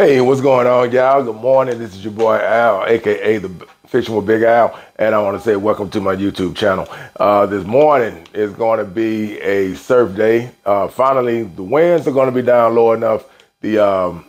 Hey, what's going on, y'all? Good morning. This is your boy Al, aka the Fishing with Big Al, and I want to say welcome to my YouTube channel. This morning is going to be a surf day. Finally, the winds are going to be down low enough. The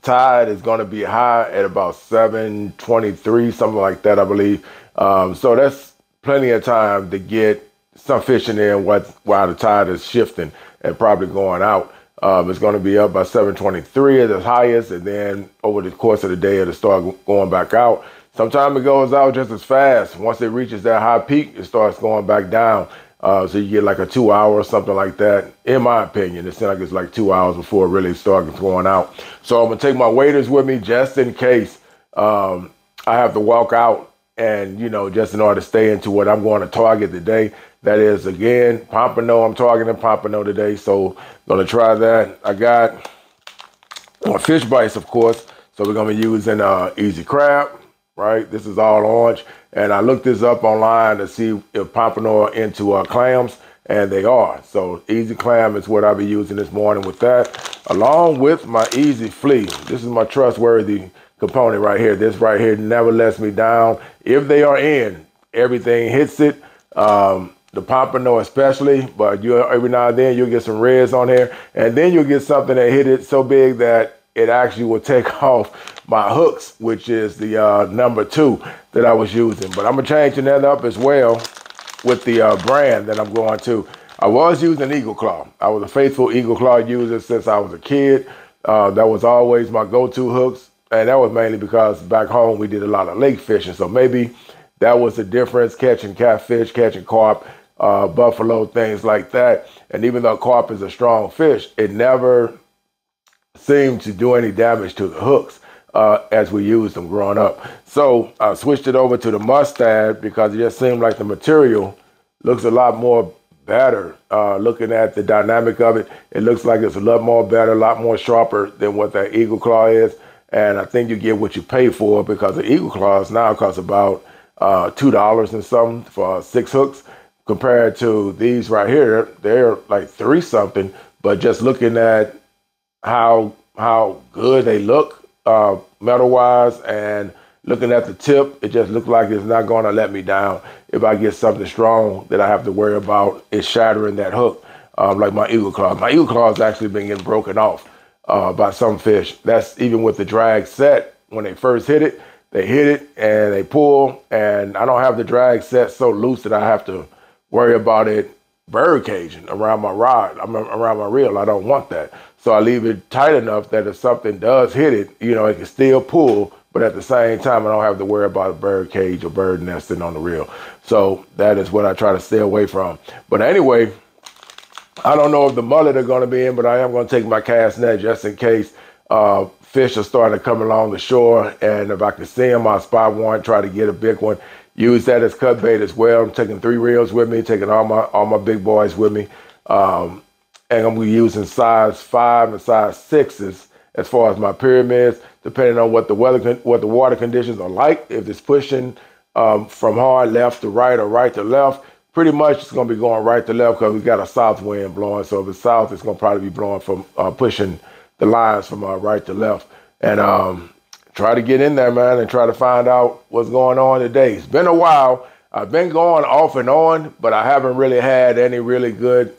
tide is going to be high at about 7:23, something like that, I believe. So that's plenty of time to get some fishing in while the tide is shifting and probably going out. It's going to be up by 7:23 at the highest, and then over the course of the day, it'll start going back out. Sometimes it goes out just as fast. Once it reaches that high peak, it starts going back down. So you get like a 2 hour or something like that. In my opinion, it seems like it's like 2 hours before it really starts going out. So I'm going to take my waders with me just in case I have to walk out and, just in order to stay into what I'm going to target today. That is, again, pompano. I'm targeting pompano today, so going to try that. I got fish bites, of course, so we're going to be using Easy Crab, right? This is all orange, and I looked this up online to see if pompano are into clams, and they are. So Easy Clam is what I'll be using this morning with that, along with my EZ-FLEA. This is my trustworthy component right here. This right here never lets me down. If they are in, everything hits it. The pompano especially, but every now and then you'll get some reds on here, and then you'll get something that hit it so big that it actually will take off my hooks, which is the number 2 that I was using. But I'm gonna changing that up as well with the brand that I'm going to. I was using Eagle Claw. I was a faithful Eagle Claw user since I was a kid. That was always my go-to hooks, and that was mainly because back home we did a lot of lake fishing, so maybe that was the difference, catching catfish, catching carp, buffalo, things like that. And even though carp is a strong fish, it never seemed to do any damage to the hooks as we used them growing up. So I switched it over to the mustard because it just seemed like the material looks a lot more better. Looking at the dynamic of it, it looks like it's a lot more better, a lot more sharper than what that Eagle Claw is. And I think you get what you pay for, because the Eagle Claws now cost about $2 and something for 6 hooks. Compared to these right here, they're like 3 something. But just looking at how good they look metal wise, and looking at the tip, it just looks like it's not going to let me down. If I get something strong that I have to worry about is shattering that hook, like my Eagle Claw. My Eagle Claw has actually been getting broken off by some fish. That's even with the drag set. When they first hit it, they hit it and they pull, and I don't have the drag set so loose that I have to worry about it bird caging around my rod, around my reel. I don't want that. So I leave it tight enough that if something does hit it, it can still pull, but at the same time, I don't have to worry about a bird cage or bird nesting on the reel. So that is what I try to stay away from. But anyway, I don't know if the mullet are going to be in, but I am going to take my cast net just in case fish are starting to come along the shore. And if I can see them, I'll spot one, try to get a big one. Use that as cut bait as well. I'm taking 3 reels with me, taking all my big boys with me. And I'm gonna be using size 5 and size 6s as far as my pyramids, depending on what the water conditions are like. If it's pushing from hard left to right or right to left, pretty much it's gonna be going right to left because we got a south wind blowing. So if it's south, it's gonna probably be blowing from pushing the lines from right to left. And try to get in there, man, and try to find out what's going on today. It's been a while. I've been going off and on, but I haven't really had any really good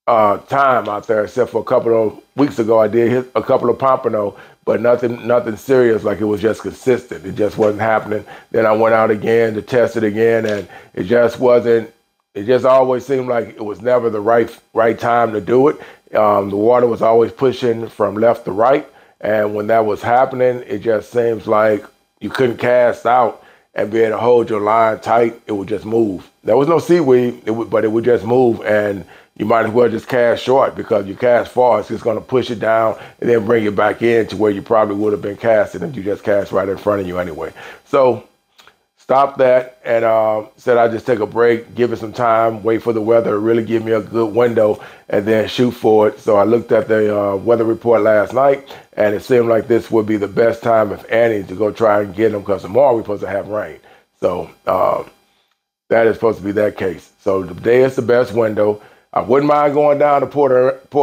time out there, except for a couple of weeks ago. I did hit a couple of pompano, but nothing serious. Like, it was just consistent. It just wasn't happening. Then I went out again to test it again, and it just wasn't. It just always seemed like it was never the right time to do it. The water was always pushing from left to right. And when that was happening, it just seems like you couldn't cast out and be able to hold your line tight. It would just move. There was no seaweed, but it would just move. And you might as well just cast short, because you cast far, it's just going to push it down and then bring it back in to where you probably would have been casting if you just cast right in front of you anyway. So stopped that and said I'd just take a break, give it some time, wait for the weather to really give me a good window, and then shoot for it. So I looked at the weather report last night, and it seemed like this would be the best time, if any, to go try and get them, because tomorrow we're supposed to have rain. So that is supposed to be that case. So today is the best window. I wouldn't mind going down to Port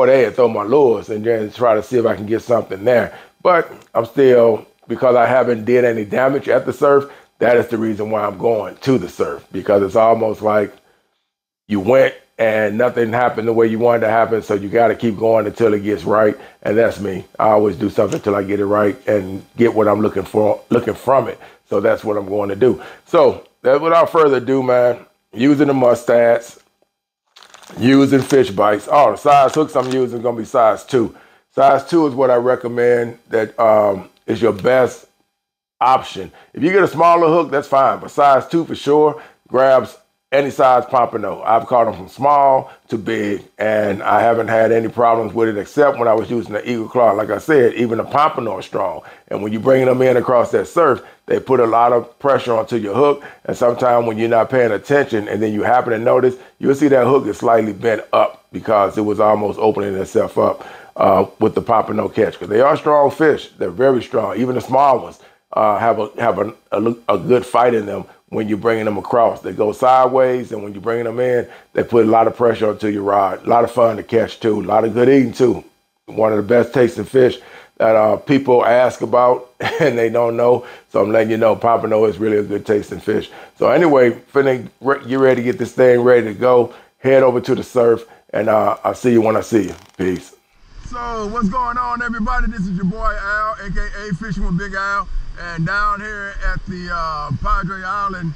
A and throw my lures and then try to see if I can get something there. But I'm still, because I haven't did any damage at the surf, that is the reason why I'm going to the surf, because it's almost like you went and nothing happened the way you wanted to happen, so you got to keep going until it gets right. And that's me. I always do something until I get it right and get what I'm looking from it. So that's what I'm going to do. So without further ado, man, using the mustads, using fish bites. Oh, the size hooks I'm using is going to be size 2. Size 2 is what I recommend, that is your best option. If you get a smaller hook, that's fine, but size 2 for sure grabs any size pompano. I've caught them from small to big, and I haven't had any problems with it except when I was using the Eagle Claw. Like I said, even the pompano are strong, and when you bring them in across that surf, they put a lot of pressure onto your hook, and sometimes when you're not paying attention and then you happen to notice, you'll see that hook is slightly bent up because it was almost opening itself up with the pompano catch, because they are strong fish. They're very strong. Even the small ones have a good fight in them. When you're bringing them across, they go sideways, and when you're bringing them in, they put a lot of pressure onto your rod. A lot of fun to catch too. A lot of good eating too. One of the best tasting fish that people ask about and they don't know. So I'm letting you know, pompano is really a good tasting fish. So anyway, finna get ready to get this thing ready to go. Head over to the surf, and I'll see you when I see you. Peace. So what's going on, everybody? This is your boy Al, aka Fishing with Big Al. And down here at the Padre Island,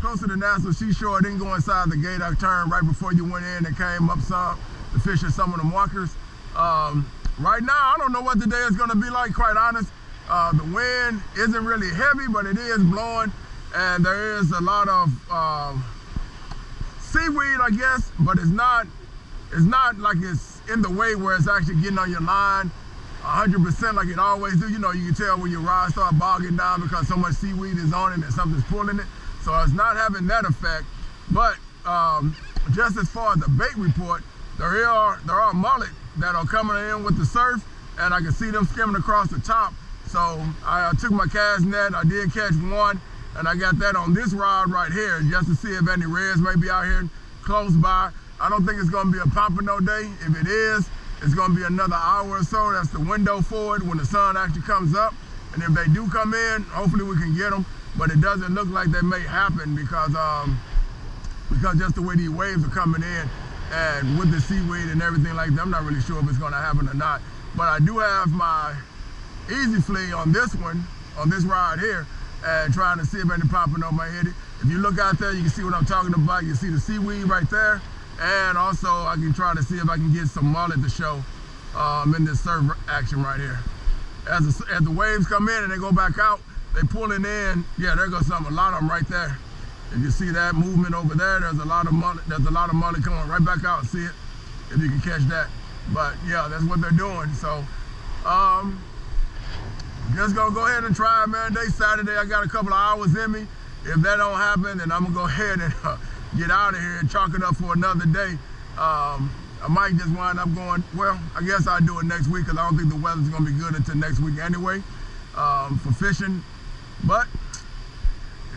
close to the Nassau Seashore, I didn't go inside the gate. I turned right before you went in and came up some to fish at some of the markers. Right now, I don't know what the day is going to be like, quite honest. The wind isn't really heavy, but it is blowing, and there is a lot of seaweed, I guess, but it's not like it's in the way where it's actually getting on your line 100% like it always do. You know, you can tell when your rod start bogging down because so much seaweed is on it and something's pulling it. So it's not having that effect. But just as far as the bait report, there are mullet that are coming in with the surf, and I can see them skimming across the top. So I took my cast net, I did catch one, and I got that on this rod right here just to see if any reds may be out here close by. I don't think it's gonna be a pompano day. If it is, it's gonna be another hour or so. That's the window for it when the sun actually comes up. And if they do come in, hopefully we can get them. But it doesn't look like they may happen because just the way these waves are coming in and with the seaweed and everything like that, I'm not really sure if it's gonna happen or not. But I do have my EZ-FLEA on this one, on this rod here, and trying to see if any pompano may hit it. If you look out there, you can see what I'm talking about. You can see the seaweed right there. And also I can try to see if I can get some mullet to show in this surf action right here. As the waves come in and they go back out, they pulling in. Yeah, there goes something, a lot of them right there. If you see that movement over there, there's a lot of mullet coming right back out. See it, if you can catch that. But yeah, that's what they're doing. So just gonna go ahead and try it, man. Today Saturday, I got a couple of hours in me. If that don't happen, then I'm gonna go ahead and get out of here and chalk it up for another day. I might just wind up going, well, I guess I'll do it next week because I don't think the weather's gonna be good until next week anyway for fishing. But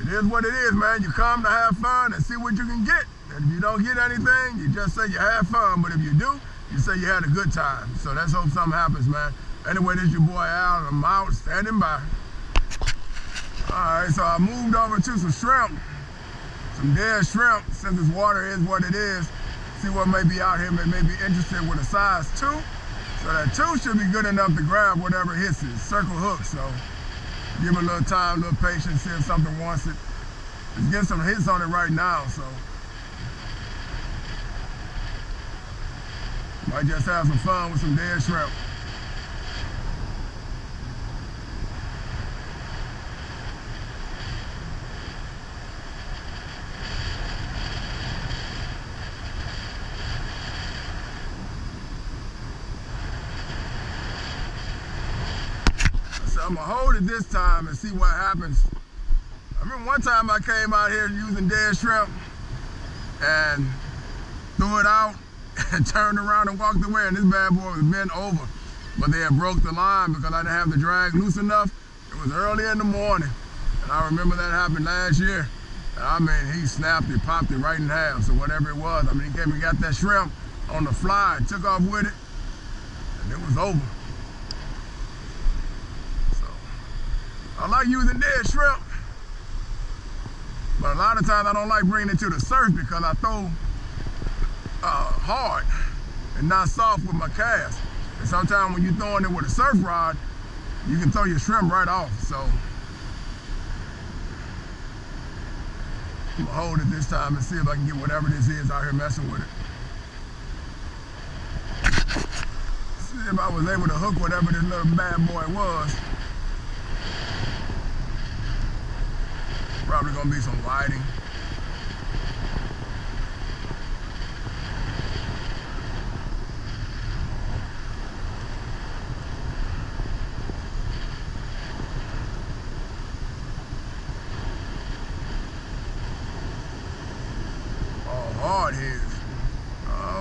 it is what it is, man. You come to have fun and see what you can get. And if you don't get anything, you just say you had fun. But if you do, you say you had a good time. So let's hope something happens, man. Anyway, this is your boy Al, and I'm out, standing by. All right, so I moved over to some shrimp. Some dead shrimp, since this water is what it is. See what may be out here, may be interested with a size 2. So that 2 should be good enough to grab whatever hits it, circle hook. So give it a little time, a little patience, see if something wants it. It's getting some hits on it right now, so. Might just have some fun with some dead shrimp. I'm gonna hold it this time and see what happens. I remember one time I came out here using dead shrimp and threw it out and turned around and walked away, and this bad boy was bent over. But they had broke the line because I didn't have the drag loose enough. It was early in the morning, and I remember that happened last year. And I mean, he snapped it, popped it right in half, so whatever it was. I mean, he came and got that shrimp on the fly and took off with it, and it was over. I like using dead shrimp, but a lot of times I don't like bringing it to the surf because I throw hard and not soft with my cast. And sometimes when you're throwing it with a surf rod, you can throw your shrimp right off. So I'm gonna hold it this time and see if I can get whatever this is out here messing with it. See if I was able to hook whatever this little bad boy was. Probably gonna be some whiting. Hard heads.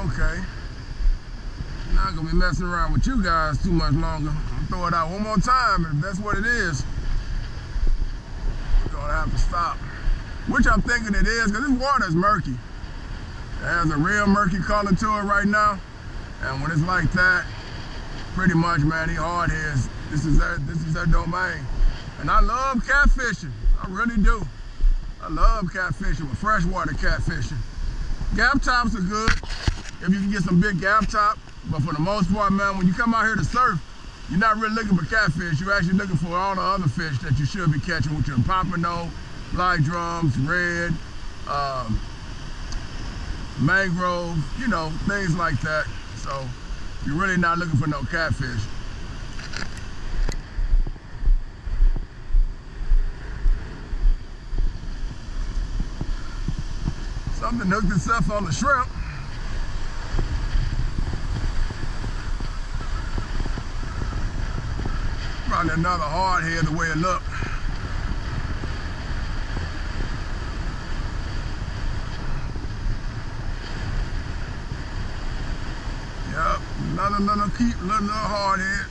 Okay. Not gonna be messing around with you guys too much longer. I'm gonna throw it out one more time, and if that's what it is, we're gonna have to stop. Which I'm thinking it is, because this water is murky. It has a real murky color to it right now. And when it's like that, pretty much, man, these hard heads, this is their domain. And I love catfishing. I really do. I love catfishing, with freshwater catfishing. Gap tops are good if you can get some big gap top, but for the most part, man, when you come out here to surf, you're not really looking for catfish. You're actually looking for all the other fish that you should be catching, which are pompano, black drums, red, mangrove, you know, things like that. So you're really not looking for no catfish. Something hooked itself on the shrimp. Probably another hard head the way it looked. Yep, another little hard head.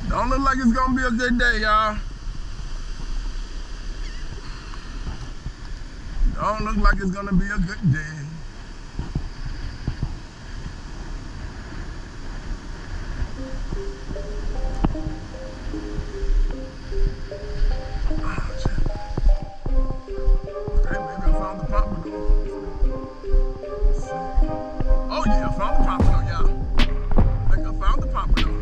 Don't look like it's gonna be a good day, y'all. Don't look like it's gonna be a good day. Oh, shit. Okay, maybe I found the pompano. Let's see. Oh yeah, I found the pompano, y'all. I think I found the pompano.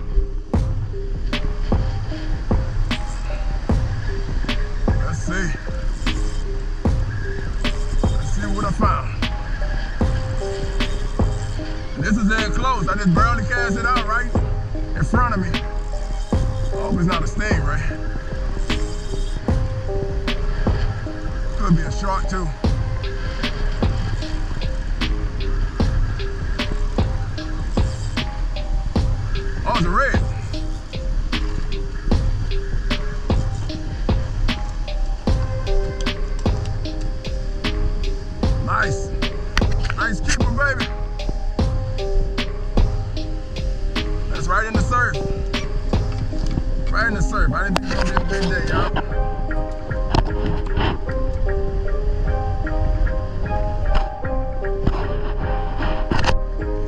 Let's see. What I found. And this is there close. I just barely cast it out right in front of me. I hope it's not a stingray. Could be a shark too. Oh, it's a red. Nice. Nice keeper, baby. That's right in the surf. Right in the surf. I didn't think it was gonna be a big day, y'all.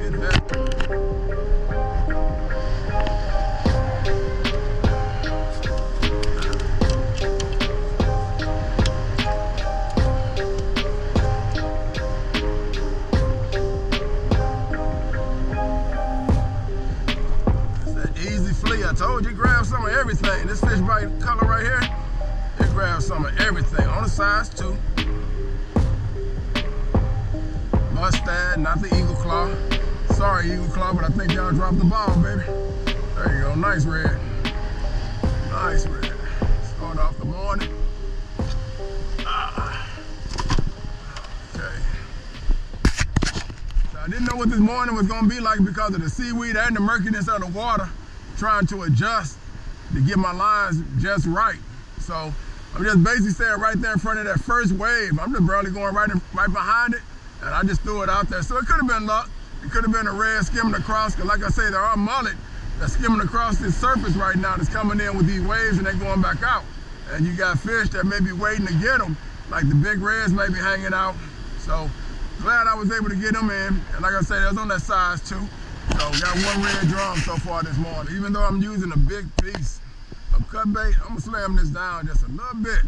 Hit that. EZ-FLEA. I told you, grab some of everything. This fish bite color right here, it grabs some of everything. On the size too. Mustad, not the eagle claw. Sorry, eagle claw, but I think y'all dropped the ball, baby. There you go, nice red. Nice red. Start off the morning. Okay. So I didn't know what this morning was gonna be like because of the seaweed and the murkiness of the water. Trying to adjust to get my lines just right. So I'm just basically staying right there in front of that first wave. I'm just barely going right behind it, and I just threw it out there. So it could have been luck. It could have been a red skimming across, because like I say, there are mullet that's skimming across this surface right now that's coming in with these waves and they're going back out. And you got fish that may be waiting to get them, like the big reds may be hanging out. So glad I was able to get them in. And like I say, that's on that size too. So we got one red drum so far this morning. Even though I'm using a big piece, of cut bait. I'm gonna slam this down just a little bit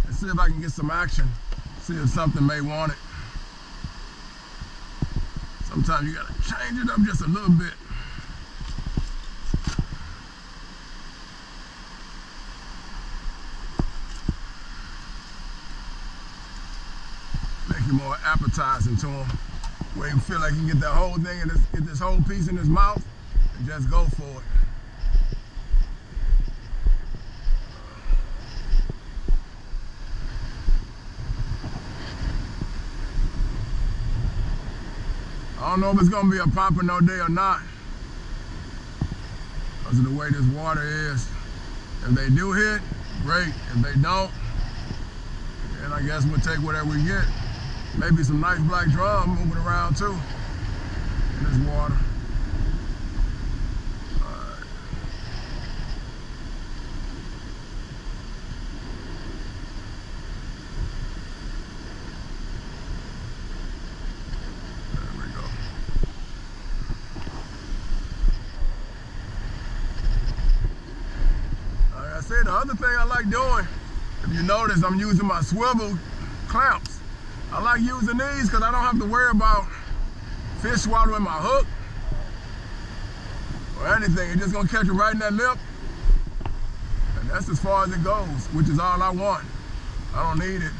and see if I can get some action. See if something may want it. Sometimes you gotta change it up just a little bit. Make it more appetizing to him, where you feel like you can get that whole thing and get this whole piece in his mouth and just go for it. I don't know if it's gonna be a pompano day or not because of the way this water is. If they do hit, great. If they don't, then I guess we'll take whatever we get. Maybe some nice black drum moving around too in this water. The other thing I like doing, if you notice, I'm using my swivel clamps. I like using these because I don't have to worry about fish swallowing my hook or anything. It's just gonna catch it right in that lip, and that's as far as it goes, which is all I want. I don't need it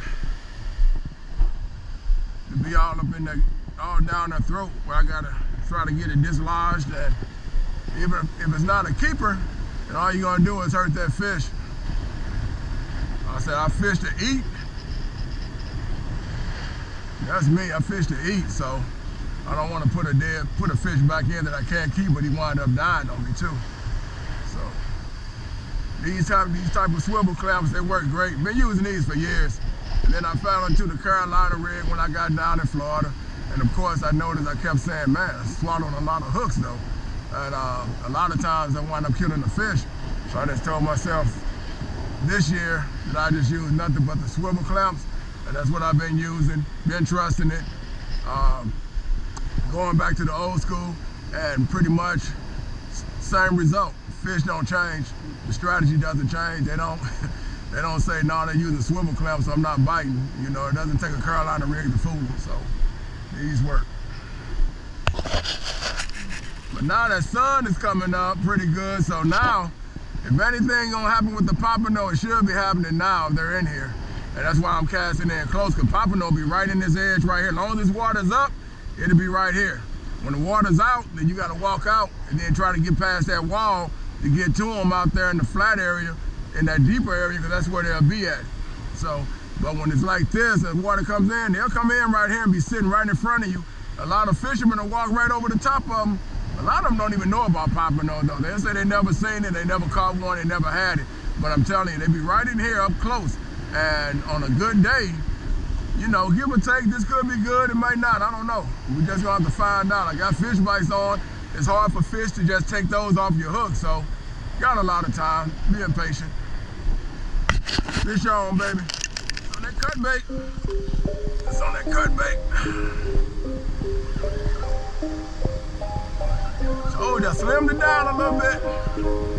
to be all up in the, all down their throat where I gotta try to get it dislodged. And even if it's not a keeper, and all you're gonna do is hurt that fish. I said I fish to eat. That's me, I fish to eat, so I don't want to put a fish back in that I can't keep, but he wind up dying on me too. So these type of swivel clamps, they work great. Been using these for years. And then I fell into the Carolina rig when I got down in Florida. And of course I noticed, I kept saying, man, I swallowed a lot of hooks though. And a lot of times I wind up killing the fish. So I just told myself this year that I just use nothing but the swivel clamps. And that's what I've been using, been trusting it. Going back to the old school, and pretty much same result. Fish don't change, the strategy doesn't change. They don't say, no, they're using swivel clamps, so I'm not biting. You know, it doesn't take a Carolina rig to fool them, so these work. But now that sun is coming up pretty good, so now, if anything gonna happen with the pompano, it should be happening now if they're in here. And that's why I'm casting in close, because pompano will be right in this edge right here. As long as this water's up, it'll be right here. When the water's out, then you gotta walk out and then try to get past that wall to get to them out there in the flat area, in that deeper area, because that's where they'll be at. So, but when it's like this, as water comes in, they'll come in right here and be sitting right in front of you. A lot of fishermen will walk right over the top of them. A lot of them don't even know about pompano though. They'll say they never seen it, they never caught one, they never had it. But I'm telling you, they be right in here up close. And on a good day, you know, give or take, this could be good, it might not, I don't know. We just gonna have to find out. I got fish bites on. It's hard for fish to just take those off your hook, so got a lot of time, being patient. Fish on, baby. It's on that cut bait. It's on that cut bait. So just slimmed it down a little bit.